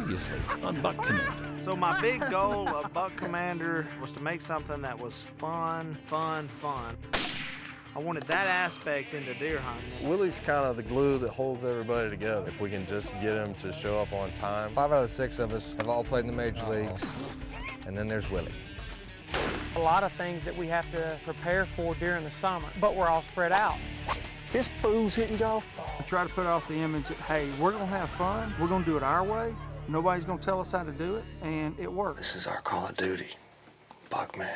Previously on Buck Commander. So my big goal of Buck Commander was to make something that was fun. I wanted that aspect into deer hunting. Willie's kind of the glue that holds everybody together. If we can just get him to show up on time. 5 out of 6 of us have all played in the major leagues. And then there's Willie. A lot of things that we have to prepare for during the summer, but we're all spread out. This fool's hitting golf balls. I try to put off the image that, hey, we're gonna have fun, we're gonna do it our way, nobody's gonna tell us how to do it, and it works. This is our Call of Duty, Buckman.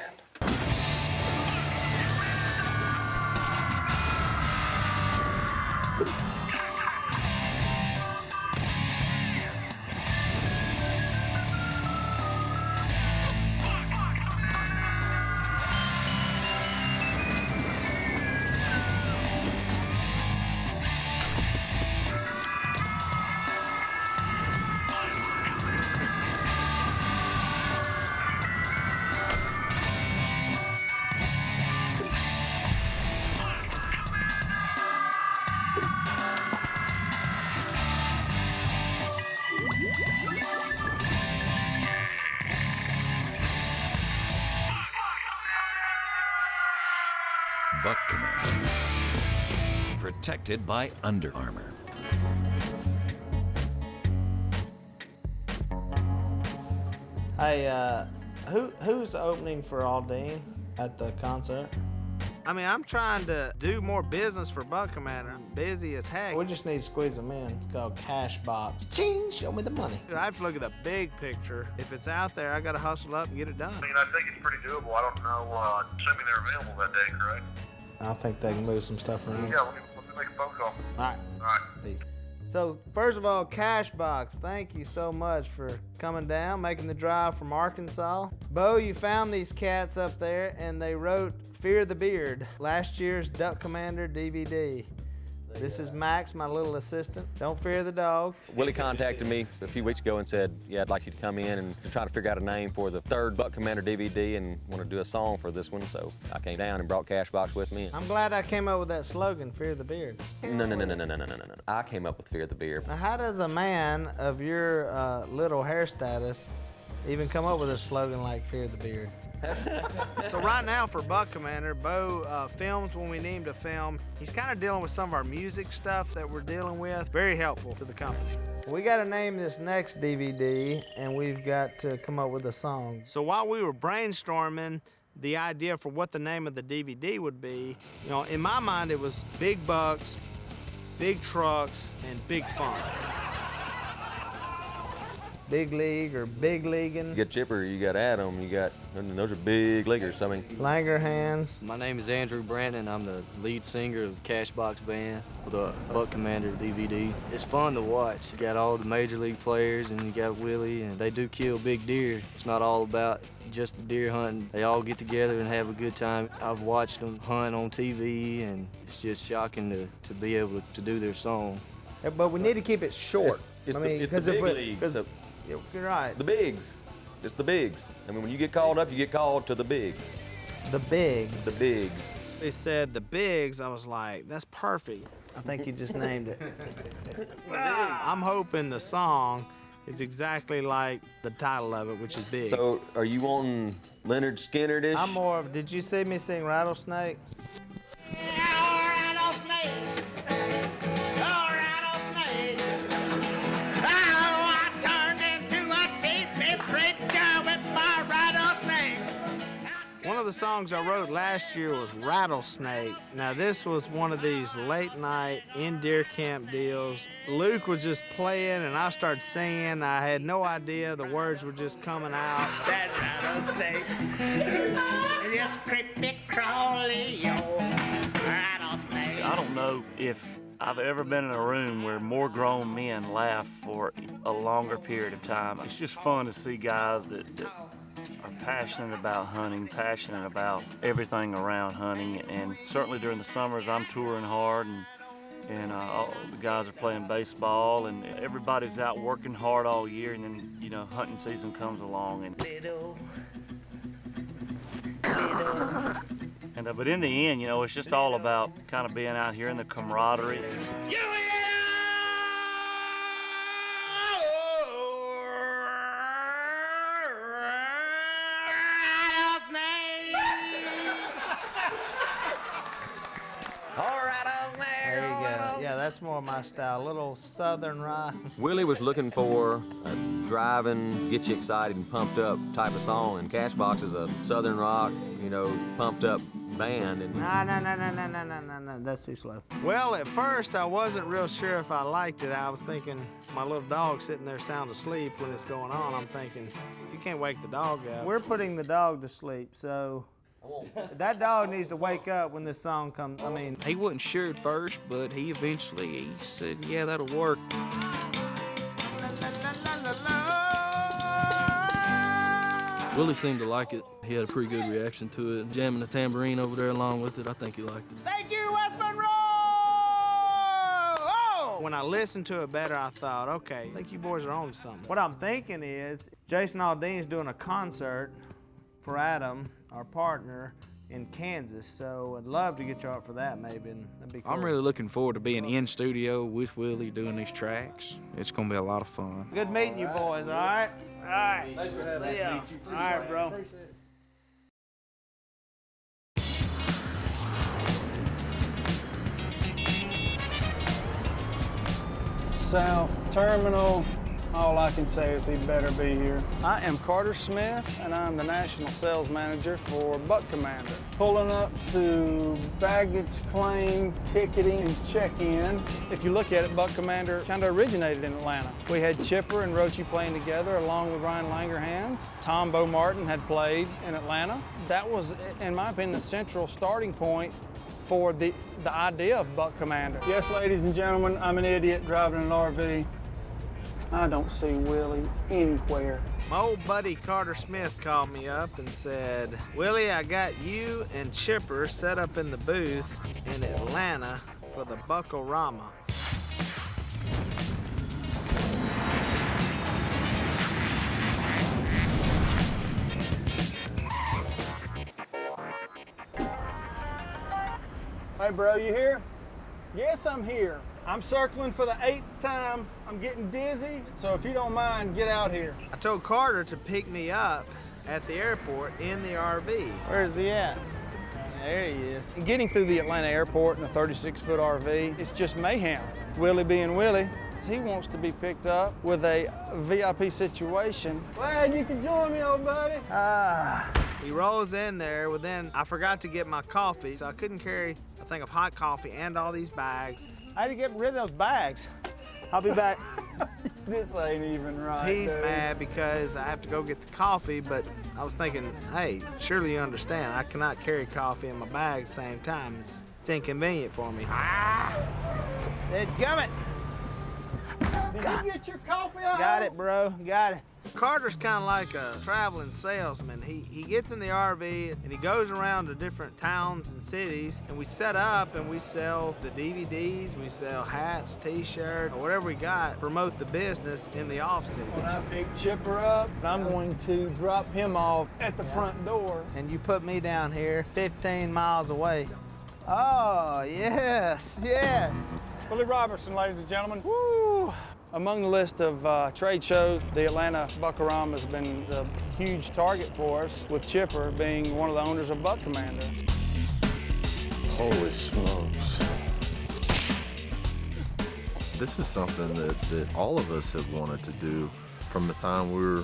Buck Commander. Protected by Under Armour. Hey, who's opening for Aldean at the concert? I mean, I'm trying to do more business for Buck Commander. I'm busy as heck. We just need to squeeze them in. It's called Cash Box. Ching, show me the money. I have to look at the big picture. If it's out there, I got to hustle up and get it done. I mean, I think it's pretty doable. I don't know, assuming they're available that day, correct? I think they can move some stuff around. Yeah, let me make a phone call. All right. All right. Peace. So, first of all, Cash Box, thank you so much for coming down, making the drive from Arkansas. Bo, you found these cats up there, and they wrote Fear the Beard, last year's Duck Commander DVD. This is Max, my little assistant. Don't fear the dog. Willie contacted me a few weeks ago and said, yeah, I'd like you to come in and try to figure out a name for the 3rd Buck Commander DVD and want to do a song for this one. So I came down and brought Cashbox with me. I'm glad I came up with that slogan, Fear the Beard. No. I came up with Fear the Beard. Now, how does a man of your little hair status even come up with a slogan like Fear the Beard? So right now for Buck Commander, Bo films when we need him to film. He's kind of dealing with some of our music stuff that we're dealing with. Very helpful to the company. We got to name this next DVD, and we've got to come up with a song. So while we were brainstorming the idea for what the name of the DVD would be, you know, in my mind it was Big Bucks, Big Trucks, and Big Fun. Big League or Big Leaguing. You got Chipper, you got Adam, those are big leaguers. I mean, Langerhans. My name is Andrew Brandon. I'm the lead singer of the Cashbox Band for the Buck Commander DVD. It's fun to watch. You got all the major league players and you got Willie, and they do kill big deer. It's not all about just the deer hunting. They all get together and have a good time. I've watched them hunt on TV, and it's just shocking to be able to do their song. Yeah, but we need to keep it short. It's the big leagues. You're right. The bigs. It's the bigs. I mean, when you get called up, you get called to the bigs. The bigs. The bigs. They said the bigs. I was like, that's perfect. I think you just named it. I'm hoping the song is exactly like the title of it, which is Big. So, are you wanting Leonard Skinner-ish? I'm more of, did you see me sing Rattlesnake? One of the songs I wrote last year was Rattlesnake. Now this was one of these late night in deer camp deals. Luke was just playing and I started singing. I had no idea the words were just coming out. That rattlesnake, this creepy crawly, yo, rattlesnake. I don't know if I've ever been in a room where more grown men laugh for a longer period of time. It's just fun to see guys that are passionate about hunting, passionate about everything around hunting, and certainly during the summers I'm touring hard, and all the guys are playing baseball, and everybody's out working hard all year, and then, you know, hunting season comes along. But in the end, you know, it's just all about kind of being out here in the camaraderie. That's more my style, a little southern rye. Willie was looking for a driving, get you excited and pumped up type of song, and Cashbox is a southern rock, you know, pumped up band. And No, that's too slow. Well, at first I wasn't real sure if I liked it. I was thinking my little dog sitting there sound asleep when it's going on. I'm thinking, you can't wake the dog up. We're putting the dog to sleep, so that dog needs to wake up when this song comes. I mean, he wasn't sure at first, but he eventually said, yeah, that'll work. Willie seemed to like it. He had a pretty good reaction to it. Jamming the tambourine over there along with it, I think he liked it. Thank you, West Monroe! Oh! When I listened to it better, I thought, okay, I think you boys are on to something. What I'm thinking is, Jason Aldean's doing a concert for Adam, our partner, in Kansas, so I'd love to get you out for that, maybe, and that'd be cool. I'm really looking forward to being in studio with Willie doing these tracks. It's gonna be a lot of fun. Good meeting you boys, all right? All right. Thanks for having See ya. me. All right, bro. South Terminal. All I can say is he better be here. I am Carter Smith, and I'm the National Sales Manager for Buck Commander. Pulling up to baggage claim, ticketing, and check-in. If you look at it, Buck Commander kind of originated in Atlanta. We had Chipper and Roche playing together along with Ryan Langerhans. Tombo Martin had played in Atlanta. That was, in my opinion, the central starting point for the idea of Buck Commander. Yes, ladies and gentlemen, I'm an idiot driving an RV. I don't see Willie anywhere. My old buddy Carter Smith called me up and said, Willie, I got you and Chipper set up in the booth in Atlanta for the Buckorama. Hey, bro, you here? Yes, I'm here. I'm circling for the 8th time. I'm getting dizzy, so if you don't mind, get out here. I told Carter to pick me up at the airport in the RV. Where's he at? There he is. And getting through the Atlanta airport in a 36-foot RV, it's just mayhem. Willie being Willie, he wants to be picked up with a VIP situation. Glad you could join me, old buddy. He rolls in there, well then I forgot to get my coffee, so I couldn't carry a thing of hot coffee and all these bags. I had to get rid of those bags. I'll be back. This ain't even right. He's dude. mad because I have to go get the coffee, but I was thinking, hey, surely you understand, I cannot carry coffee in my bag at the same time. It's inconvenient for me. Dadgummit. Did you get your coffee out? Got it, bro, got it. Carter's kind of like a traveling salesman. He gets in the RV and he goes around to different towns and cities, and we set up and we sell the DVDs, we sell hats, t-shirts, or whatever we got, promote the business in the off season. When I pick Chipper up, I'm going to drop him off at the front door. And you put me down here 15 miles away. Oh, yes, yes. Willie Robertson, ladies and gentlemen. Woo! Among the list of trade shows, the Atlanta Buckorama has been a huge target for us, with Chipper being one of the owners of Buck Commander. Holy smokes. This is something that all of us have wanted to do from the time we were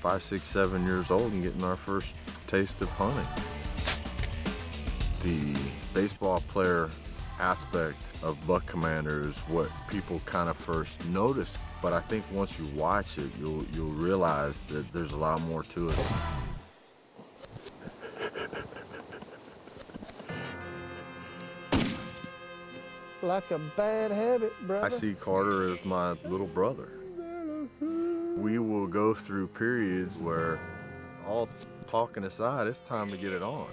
5, 6, 7 years old and getting our first taste of hunting. The baseball player aspect of Buck Commander is what people kind of first notice, but I think once you watch it, you'll realize that there's a lot more to it. Like a bad habit, brother. I see Carter as my little brother. We will go through periods where, all talking aside, it's time to get it on.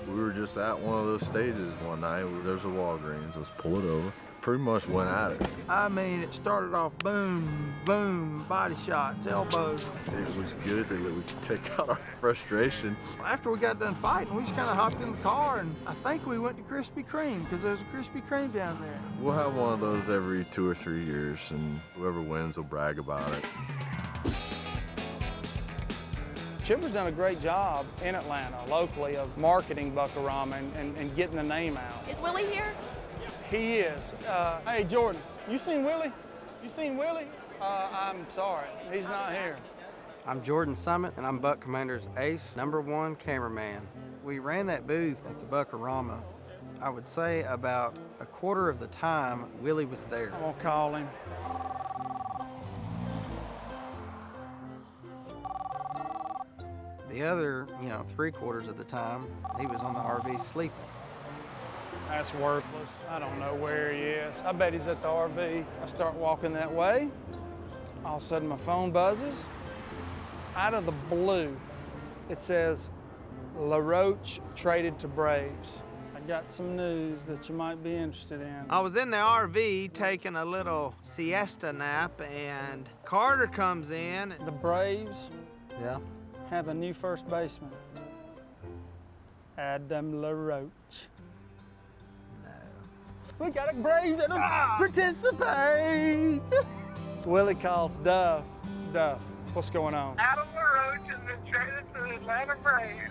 We were just at one of those stages one night. There's a Walgreens, let's pull it over. Pretty much went at it. I mean, it started off boom, boom, body shots, elbows. It was good that we could take out our frustration. After we got done fighting, we just kind of hopped in the car, and I think we went to Krispy Kreme, because there's a Krispy Kreme down there. We'll have one of those every 2 or 3 years, and whoever wins will brag about it. Chipper's done a great job in Atlanta, locally, of marketing Buckorama and getting the name out. Is Willie here? He is. Hey, Jordan, you seen Willie? You seen Willie? I'm sorry, he's not here. I'm Jordan Summit, and I'm Buck Commander's ace, #1 cameraman. We ran that booth at the Buckarama. I would say about a quarter of the time, Willie was there. I'm gonna call him. The other, 3/4 of the time, he was on the RV sleeping. That's worthless. I don't know where he is. I bet he's at the RV. I start walking that way. All of a sudden, my phone buzzes. Out of the blue, it says, LaRoche traded to Braves. I got some news that you might be interested in. I was in the RV taking a little siesta nap, and Carter comes in. The Braves Yeah. have a new first baseman, Adam LaRoche. We got a Braves that'll participate. Willie calls Duff. Duff, what's going on? Adam LaRoche has been traded to the Atlanta Braves.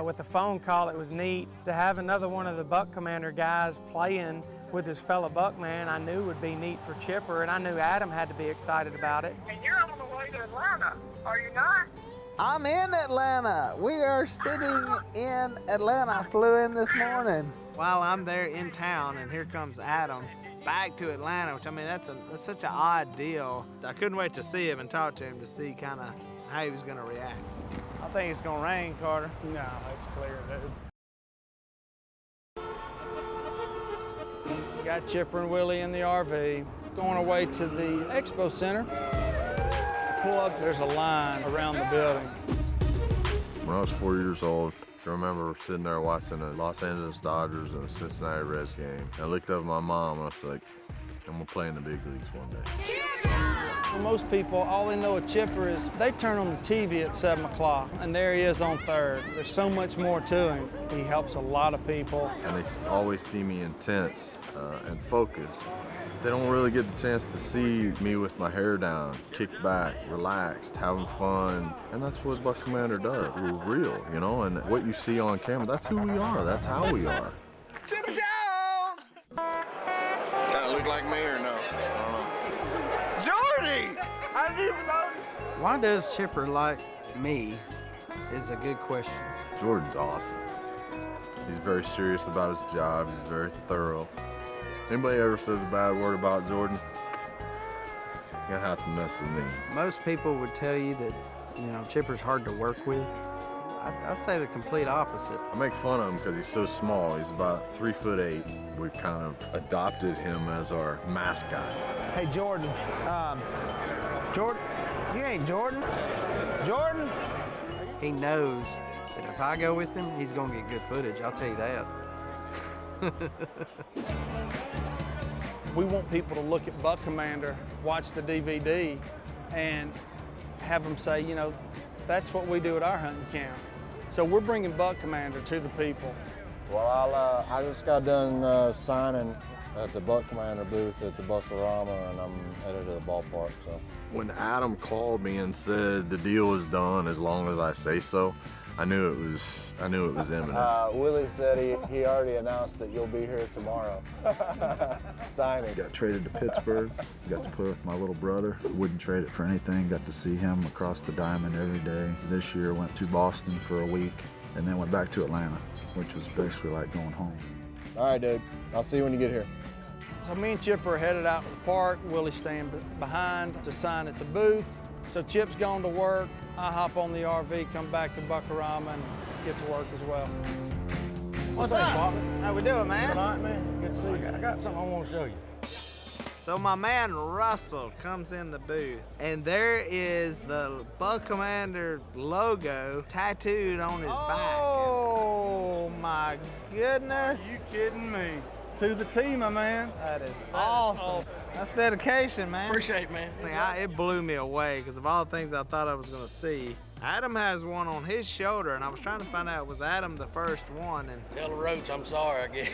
With the phone call, it was neat to have another one of the Buck Commander guys playing with his fellow Buckman. I knew would be neat for Chipper, and I knew Adam had to be excited about it. And you're on the way to Atlanta, are you not? I'm in Atlanta. We are sitting in Atlanta. I flew in this morning. While I'm there in town, and here comes Adam back to Atlanta, which, I mean, that's such an odd deal. I couldn't wait to see him and talk to him to see kind of how he was going to react. I think it's gonna rain, Carter. No, it's clear, dude. Got Chipper and Willie in the RV, going away to the expo center. Pull up, there's a line around the building. When I was 4 years old, I remember sitting there watching a Los Angeles Dodgers and a Cincinnati Reds game. I looked up at my mom and I was like, I'm gonna play in the big leagues one day. For most people, all they know of Chipper is they turn on the TV at 7 o'clock, and there he is on third. There's so much more to him. He helps a lot of people. And they always see me intense and focused. They don't really get the chance to see me with my hair down, kicked back, relaxed, having fun. And that's what Buck Commander does. We're real, And what you see on camera, that's who we are. That's how we are. Chipper Jones! Kind of look like me or no? I don't know. Jordy! I didn't even notice. Why does Chipper like me is a good question. Jordan's awesome. He's very serious about his job. He's very thorough. Anybody ever says a bad word about Jordan, you're gonna have to mess with me. Most people would tell you that, Chipper's hard to work with. I'd say the complete opposite. I make fun of him because he's so small. He's about 3'8". We've kind of adopted him as our mascot. Hey, Jordan. Jordan? You ain't Jordan? Jordan? He knows that if I go with him, he's gonna get good footage, I'll tell you that. We want people to look at Buck Commander, watch the DVD, and have them say, that's what we do at our hunting camp. So we're bringing Buck Commander to the people. Well, I just got done signing at the Buck Commander booth at the Buckarama, and I'm headed to the ballpark. So when Adam called me and said the deal was done as long as I say so, I knew it was imminent. Willie said he already announced that you'll be here tomorrow. Signing. Got traded to Pittsburgh. Got to play with my little brother. Wouldn't trade it for anything. Got to see him across the diamond every day. This year went to Boston for a week and then went back to Atlanta, which was basically like going home. All right, dude. I'll see you when you get here. So me and Chipper are headed out to the park. Willie's staying behind to sign at the booth. So Chip's gone to work. I hop on the RV, come back to Buckarama, and get to work as well. What's up? How we doing, man? Good night, man. Good to see you. I got something I want to show you. So my man Russell comes in the booth, and there is the Buck Commander logo tattooed on his back. Oh my goodness. You kidding me? To the T, my man. That is awesome. That's dedication, man. Appreciate it, man. It blew me away because of all the things I thought I was going to see. Adam has one on his shoulder, and I was trying to find out, was Adam the first one? And Tell LaRoche I'm sorry, I guess.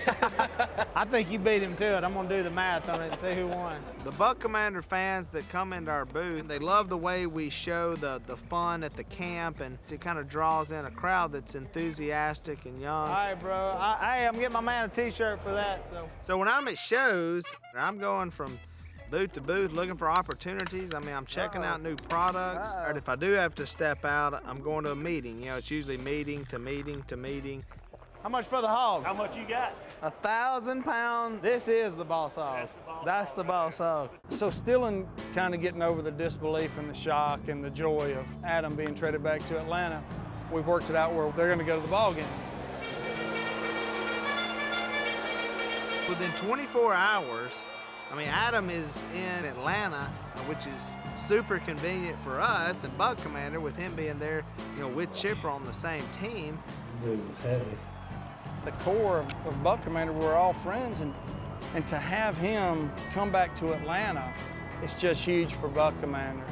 I think you beat him to it. I'm going to do the math on it and see who won. The Buck Commander fans that come into our booth, they love the way we show the fun at the camp, and it kind of draws in a crowd that's enthusiastic and young. All right, bro. I'm getting my man a T-shirt for that. So when I'm at shows, I'm going from booth to booth looking for opportunities. I mean, I'm checking out new products. Or if I do have to step out, I'm going to a meeting. You know, it's usually meeting to meeting to meeting. How much for the hog? How much you got? 1,000 pounds. This is the boss hog. That's the boss hog. So still in kind of getting over the disbelief and the shock and the joy of Adam being traded back to Atlanta, we've worked it out where they're going to go to the ball game. Within 24 hours, I mean, Adam is in Atlanta, which is super convenient for us, and Buck Commander, with him being there, you know, with Chipper on the same team. It was heavy. The core of Buck Commander, we're all friends, and to have him come back to Atlanta, it's just huge for Buck Commander.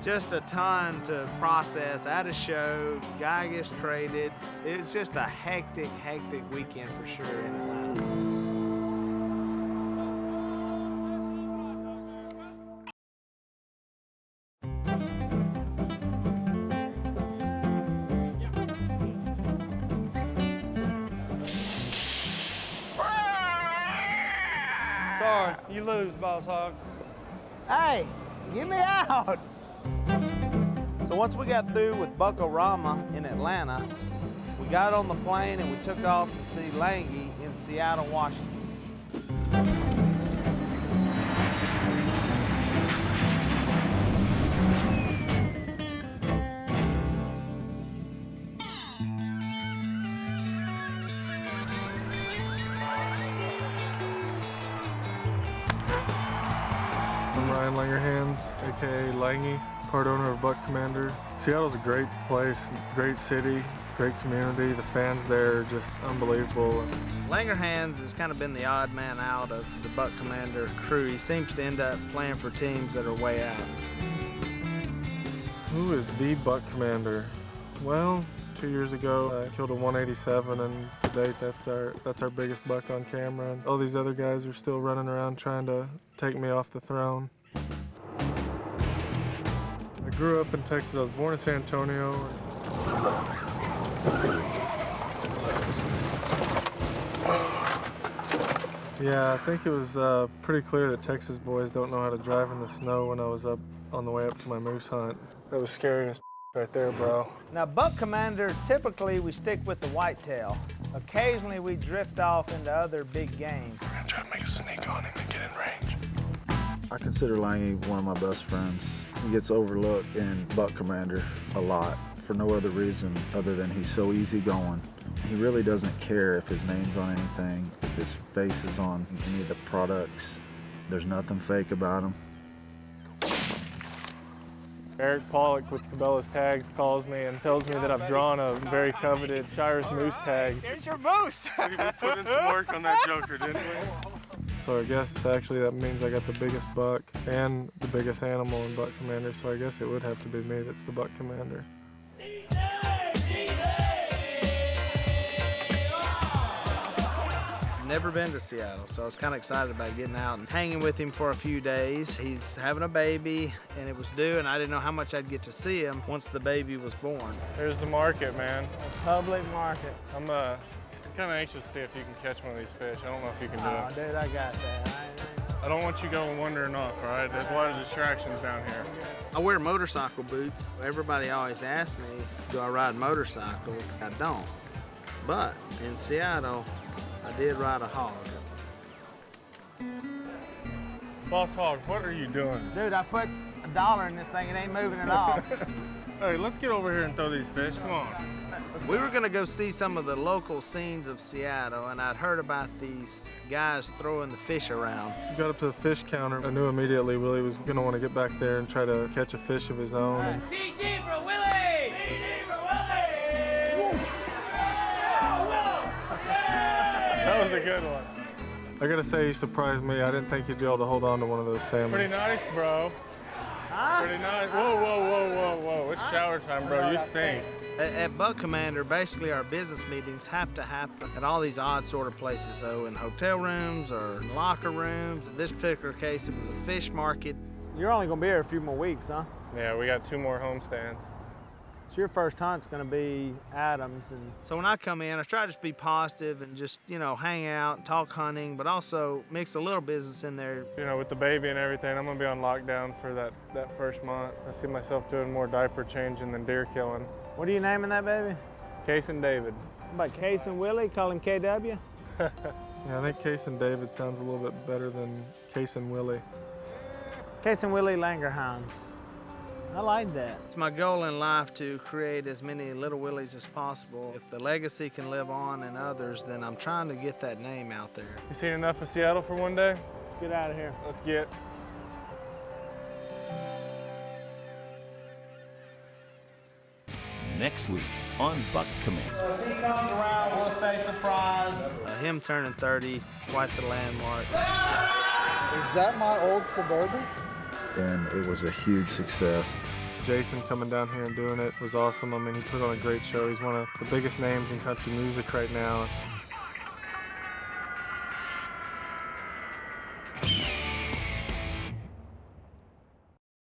Just a ton to process at a show, guy gets traded. It's just a hectic weekend for sure in Atlanta. Sorry, you lose, boss hog. Hey, get me out. So once we got through with Buck-O-Rama in Atlanta, we got on the plane and we took off to see Langy in Seattle, Washington. I'm Langerhans, aka Langy, part owner of Buck Commander. Seattle's a great place, great city, great community. The fans there are just unbelievable. Langerhans has kind of been the odd man out of the Buck Commander crew. He seems to end up playing for teams that are way out. Who is the Buck Commander? Well, 2 years ago I killed a 187, and to date that's our biggest buck on camera. And all these other guys are still running around trying to take me off the throne. I grew up in Texas. I was born in San Antonio. Yeah, I think it was pretty clear that Texas boys don't know how to drive in the snow when I was up on the way up to my moose hunt. That was scary as right there, bro. Now, Buck Commander, typically we stick with the whitetail. Occasionally we drift off into other big game. We're gonna try to make a sneak on him and get in range. I consider Langy one of my best friends. He gets overlooked in Buck Commander a lot for no other reason other than he's so easygoing. He really doesn't care if his name's on anything, if his face is on any of the products. There's nothing fake about him. Eric Pollock with Cabela's Tags calls me and tells me that I've drawn a very coveted Shire's moose tag. Here's your moose! We put in some work on that joker, didn't we? So I guess actually that means I got the biggest buck and the biggest animal in Buck Commander, so I guess it would have to be me that's the Buck Commander. Never been to Seattle, so I was kind of excited about getting out and hanging with him for a few days. He's having a baby, and it was due, and I didn't know how much I'd get to see him once the baby was born. There's the market, man. A public market. I'm kind of anxious to see if you can catch one of these fish. I don't know if you can do Oh, it. dude, I got that. I don't want you going wandering off, all right? There's a lot of distractions down here. I wear motorcycle boots. Everybody always asks me, do I ride motorcycles? I don't. But in Seattle, I did ride a hog. Boss Hog, what are you doing? Dude, I put $1 in this thing. It ain't moving at all. Hey, let's get over here and throw these fish. Come on. We were gonna go see some of the local scenes of Seattle, and I'd heard about these guys throwing the fish around. We got up to the fish counter. I knew immediately Willie was gonna want to get back there and try to catch a fish of his own. And TT for Willie! TT for Willie! that was a good one. I gotta say, he surprised me. I didn't think he'd be able to hold on to one of those salmon. Pretty nice, bro. Pretty nice. Whoa, whoa, whoa, whoa, whoa. It's shower time, bro. You stink. At Buck Commander, basically our business meetings have to happen at all these odd sort of places. So in hotel rooms or in locker rooms. In this particular case, it was a fish market. You're only gonna be here a few more weeks, huh? Yeah, we got 2 more homestands. So your first hunt's gonna be Adams. And so when I come in, I try to just be positive and just, you know, hang out, talk hunting, but also mix a little business in there. You know, with the baby and everything, I'm gonna be on lockdown for that first month. I see myself doing more diaper changing than deer killing. What are you naming that baby? Case and David. What about Case and Willie? Call him KW? Yeah, I think Case and David sounds a little bit better than Case and Willie. Case and Willie Langerhans. I like that. It's my goal in life to create as many Little Willies as possible. If the legacy can live on in others, then I'm trying to get that name out there. You seen enough of Seattle for one day? Get out of here. Let's get. Next week on Buck Command. If he comes around, we'll say surprise. Him turning 30, quite the landmark. Is that my old Suburban? And it was a huge success. Jason coming down here and doing it was awesome. I mean, he put on a great show. He's one of the biggest names in country music right now.